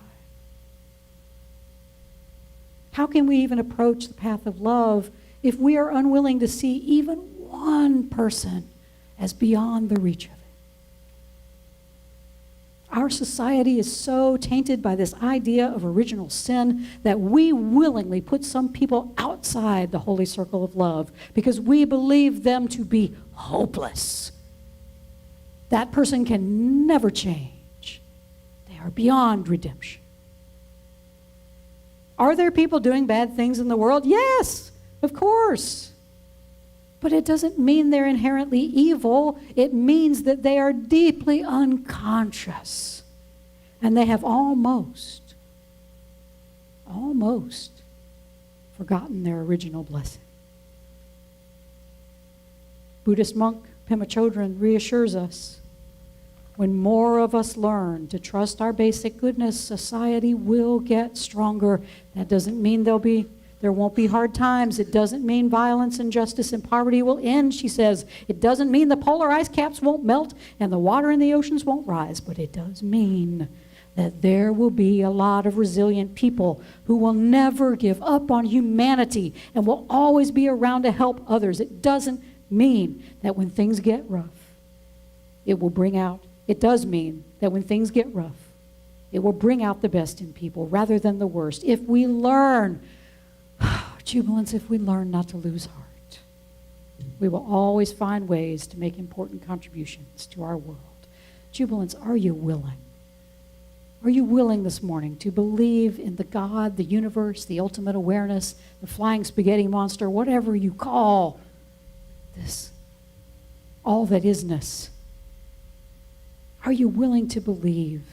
How can we even approach the path of love if we are unwilling to see even one person as beyond the reach of it? Our society is so tainted by this idea of original sin that we willingly put some people outside the holy circle of love because we believe them to be hopeless. That person can never change. They are beyond redemption. Are there people doing bad things in the world? Yes, of course. But it doesn't mean they're inherently evil. It means that they are deeply unconscious. And they have almost forgotten their original blessing. Buddhist monk Pema Chodron reassures us, when more of us learn to trust our basic goodness, society will get stronger. That doesn't mean there won't be hard times. It doesn't mean violence, injustice, and poverty will end, she says. It doesn't mean the polar ice caps won't melt and the water in the oceans won't rise, but it does mean that there will be a lot of resilient people who will never give up on humanity and will always be around to help others. It doesn't mean that when things get rough, it does mean that when things get rough, it will bring out the best in people rather than the worst. If we learn, jubilants, if we learn not to lose heart, we will always find ways to make important contributions to our world. Jubilants, are you willing? Are you willing this morning to believe in the God, the universe, the ultimate awareness, the flying spaghetti monster, whatever you call this, all that isness? Are you willing to believe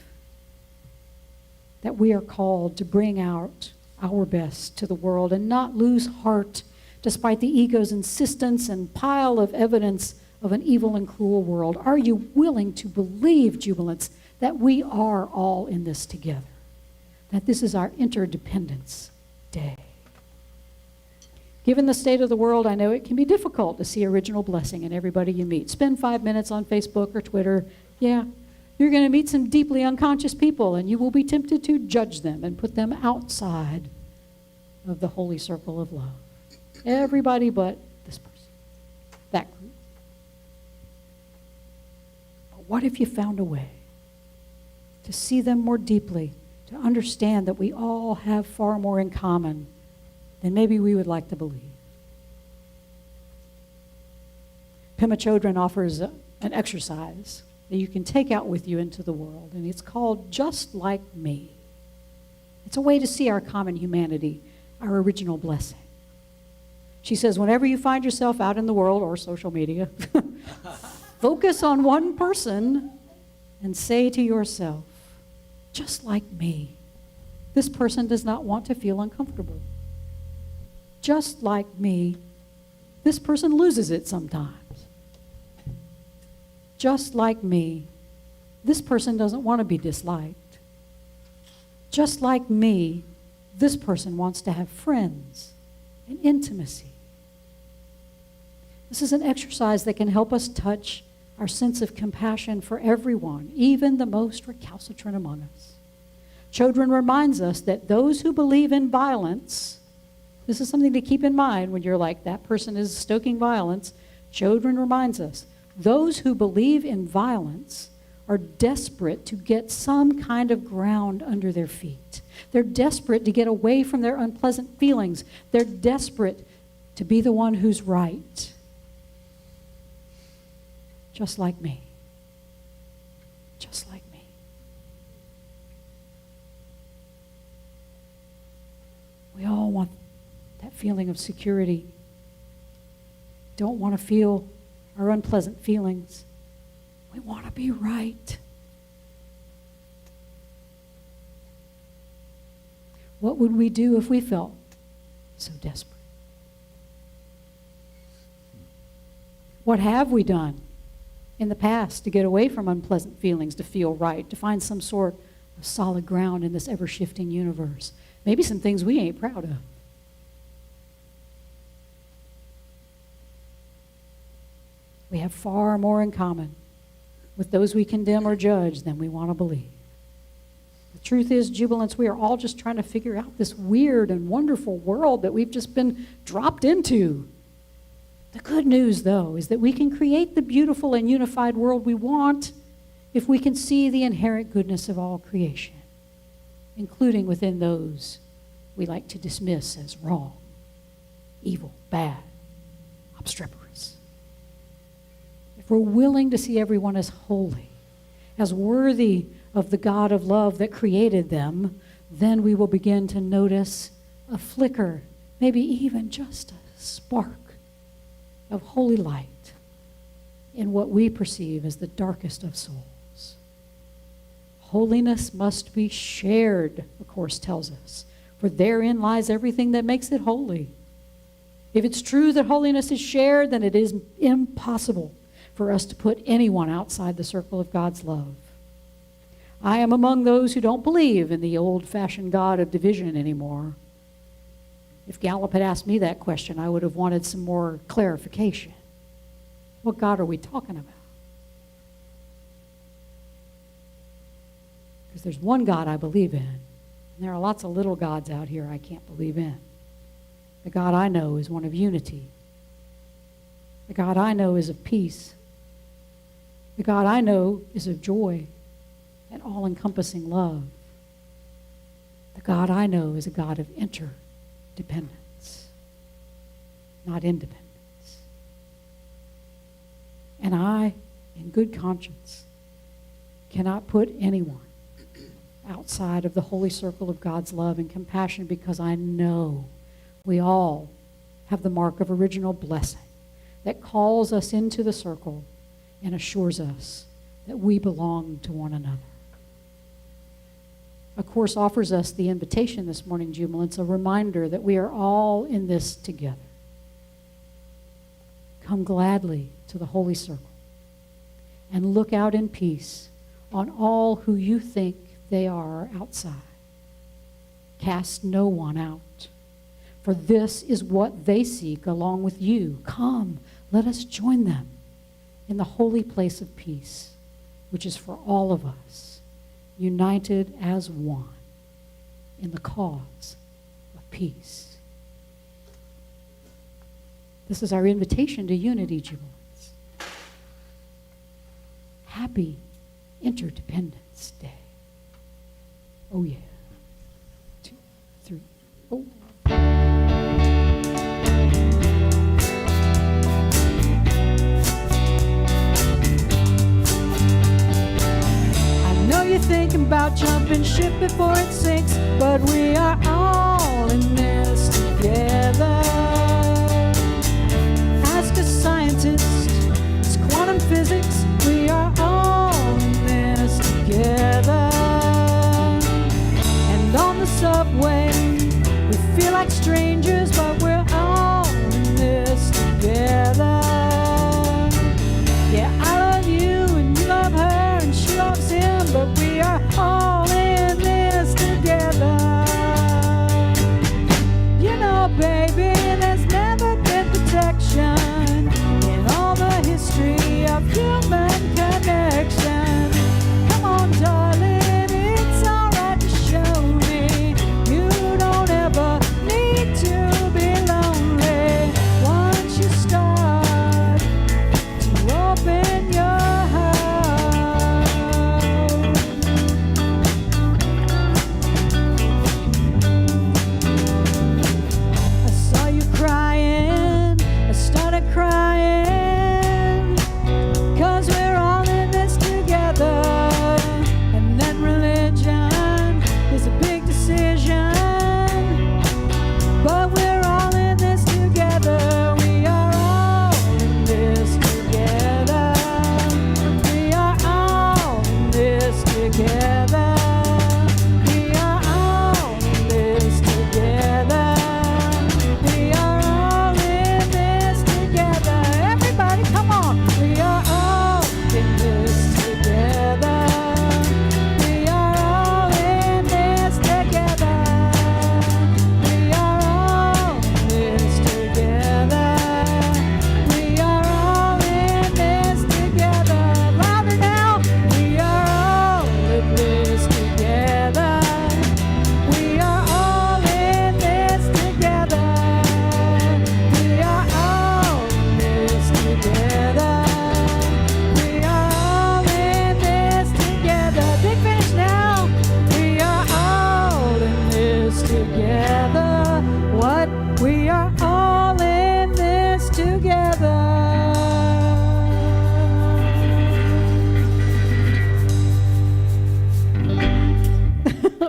that we are called to bring out our best to the world and not lose heart despite the ego's insistence and pile of evidence of an evil and cruel world? Are you willing to believe, jubilants, that we are all in this together, that this is our interdependence day? Given the state of the world, I know it can be difficult to see original blessing in everybody you meet. Spend 5 minutes on Facebook or Twitter. Yeah, you're going to meet some deeply unconscious people, and you will be tempted to judge them and put them outside of the holy circle of love. Everybody but this person, that group. But what if you found a way to see them more deeply, to understand that we all have far more in common than maybe we would like to believe? Pema Chodron offers an exercise that you can take out with you into the world, and it's called Just Like Me. It's a way to see our common humanity, our original blessing. She says, whenever you find yourself out in the world or social media, focus on one person and say to yourself, just like me, this person does not want to feel uncomfortable. Just like me, this person loses it sometimes. Just like me, this person doesn't want to be disliked. Just like me, this person wants to have friends and intimacy. This is an exercise that can help us touch our sense of compassion for everyone, even the most recalcitrant among us. Chodron reminds us that those who believe in violence, this is something to keep in mind when you're like, that person is stoking violence. Chodron reminds us, those who believe in violence are desperate to get some kind of ground under their feet. They're desperate to get away from their unpleasant feelings. They're desperate to be the one who's right. Just like me. Just like me. We all want that feeling of security. Don't want to feel our unpleasant feelings. We want to be right. What would we do if we felt so desperate? What have we done in the past to get away from unpleasant feelings, to feel right, to find some sort of solid ground in this ever-shifting universe? Maybe some things we ain't proud of. We have far more in common with those we condemn or judge than we want to believe. The truth is, jubilants, we are all just trying to figure out this weird and wonderful world that we've just been dropped into. The good news, though, is that we can create the beautiful and unified world we want if we can see the inherent goodness of all creation, including within those we like to dismiss as wrong, evil, bad, obstreperous. If we're willing to see everyone as holy, as worthy of the God of love that created them, then we will begin to notice a flicker, maybe even just a spark of holy light in what we perceive as the darkest of souls. Holiness must be shared, the Course tells us, for therein lies everything that makes it holy. If it's true that holiness is shared, then it is impossible for us to put anyone outside the circle of God's love. I am among those who don't believe in the old-fashioned God of division anymore. If Gallup had asked me that question, I would have wanted some more clarification. What God are we talking about? Because there's one God I believe in, and there are lots of little gods out here I can't believe in. The God I know is one of unity. The God I know is of peace. The God I know is of joy and all-encompassing love. The God I know is a God of interdependence, not independence. And I, in good conscience, cannot put anyone outside of the holy circle of God's love and compassion, because I know we all have the mark of original blessing that calls us into the circle and assures us that we belong to one another. A Course offers us the invitation this morning, Jubilants, a reminder that we are all in this together. Come gladly to the holy circle and look out in peace on all who you think they are outside. Cast no one out, for this is what they seek along with you. Come, let us join them in the holy place of peace, which is for all of us, united as one in the cause of peace. This is our invitation to unity, Jubilants. Happy Interdependence Day. Oh yeah. 2, 3, oh. You're thinking about jumping ship before it sinks, but we are all in this together. Ask a scientist, it's quantum physics, we are all in this together. And on the subway, we feel like strangers, but we're all in this together. Yeah, I love you and you love her and she loves him, but we are all in this together. You know, baby, there's never been protection in all the history of humanity.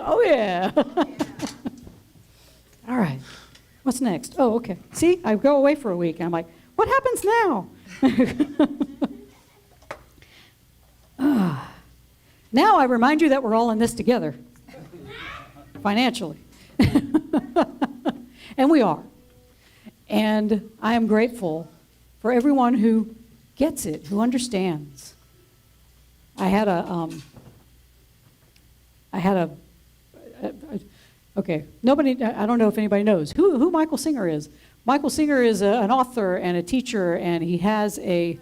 Oh, yeah. All right. What's next? Oh, okay. See, I go away for a week. I'm like, what happens now? Now I remind you that we're all in this together, financially. And we are. And I am grateful for everyone who gets it, who understands. I had a okay, nobody, I don't know if anybody knows who Michael Singer is. Michael Singer is an author and a teacher, and he has a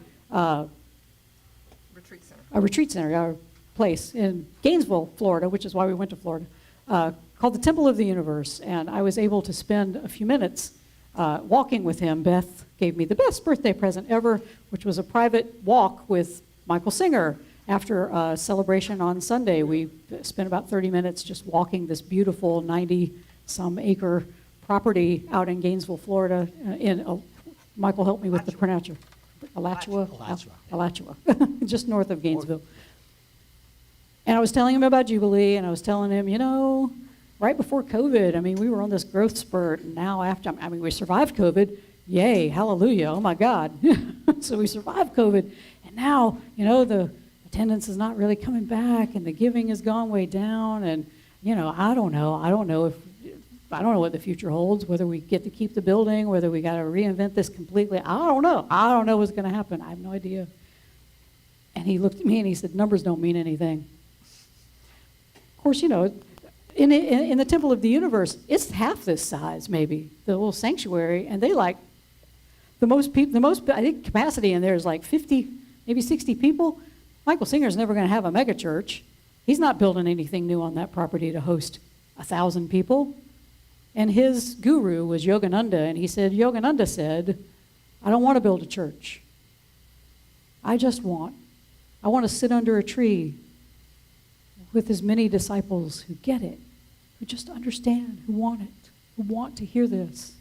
retreat center, a place in Gainesville, Florida, which is why we went to Florida, called the Temple of the Universe. And I was able to spend a few minutes walking with him. Beth gave me the best birthday present ever, which was a private walk with Michael Singer. After a celebration on Sunday, we spent about 30 minutes just walking this beautiful 90-some acre property out in Gainesville, Florida. Michael helped me with the pronunciation. Alachua, just north of Gainesville. And I was telling him about Jubilee, and I was telling him, you know, right before COVID, I mean, we were on this growth spurt, and now after, I mean, we survived COVID. Yay, hallelujah, oh my God. So we survived COVID, and now, you know, the attendance is not really coming back, and the giving has gone way down, and, you know, I don't know what the future holds, whether we get to keep the building, whether we got to reinvent this completely. I don't know what's going to happen. I have no idea. And he looked at me and he said, numbers don't mean anything. Of course, you know, in the Temple of the Universe, it's half this size, maybe, the little sanctuary, and they like, the most, I think capacity in there is like 50, maybe 60 people. Michael Singer's never going to have a mega church. He's not building anything new on that property to host 1,000 people. And his guru was Yogananda, and he said, Yogananda said, I don't want to build a church. I want to sit under a tree with as many disciples who get it, who just understand, who want it, who want to hear this.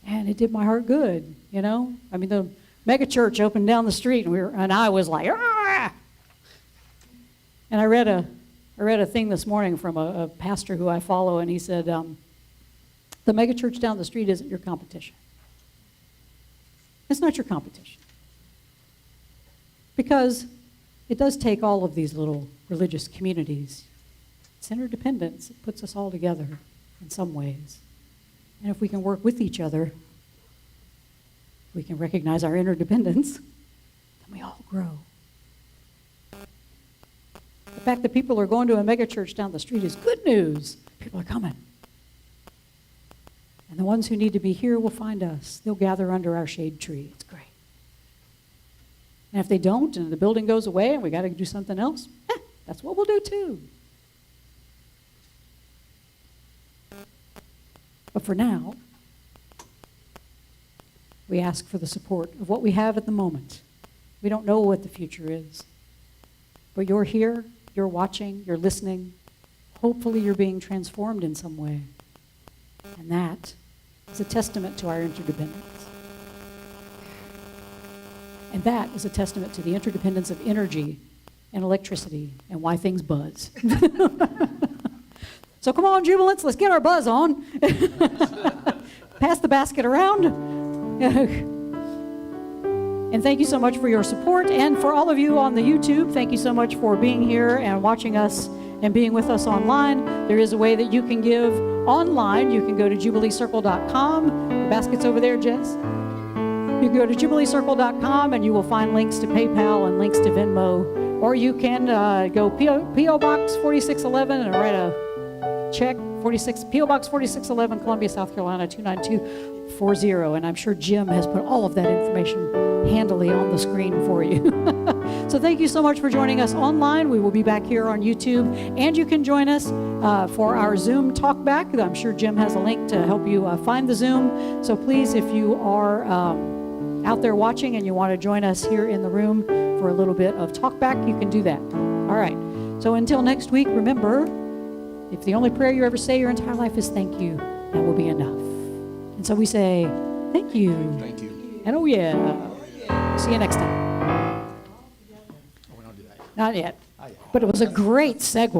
And it did my heart good, you know? I mean, the mega church opened down the street, and I was like, ah! And I read a thing this morning from a pastor who I follow, and he said, the mega church down the street isn't your competition. It's not your competition. Because it does take all of these little religious communities. It's interdependence. It puts us all together in some ways. And if we can work with each other, we can recognize our interdependence, then we all grow. The fact that people are going to a mega church down the street is good news. People are coming. And the ones who need to be here will find us. They'll gather under our shade tree. It's great. And if they don't, and the building goes away, and we got to do something else, that's what we'll do too. But for now, we ask for the support of what we have at the moment. We don't know what the future is. But you're here, you're watching, you're listening. Hopefully you're being transformed in some way. And that is a testament to our interdependence. And that is a testament to the interdependence of energy and electricity and why things buzz. So come on, Jubilants, let's get our buzz on. Pass the basket around. And thank you so much for your support. And for all of you on the YouTube, thank you so much for being here and watching us and being with us online. There is a way that you can give online. You can go to jubileecircle.com. The basket's over there, Jess. You can go to jubileecircle.com and you will find links to PayPal and links to Venmo. Or you can go P.O. Box 4611 and write a check, P.O. Box 4611, Columbia, South Carolina, 29240. And I'm sure Jim has put all of that information handily on the screen for you. So thank you so much for joining us online. We will be back here on YouTube. And you can join us for our Zoom talk back. I'm sure Jim has a link to help you find the Zoom. So please, if you are out there watching and you want to join us here in the room for a little bit of talk back, you can do that. All right. So until next week, remember, if the only prayer you ever say your entire life is thank you, that will be enough. And so we say, thank you. Thank you. And oh yeah. See you next time. Oh, we don't do that. Not yet. Not yet. But it was a great segue.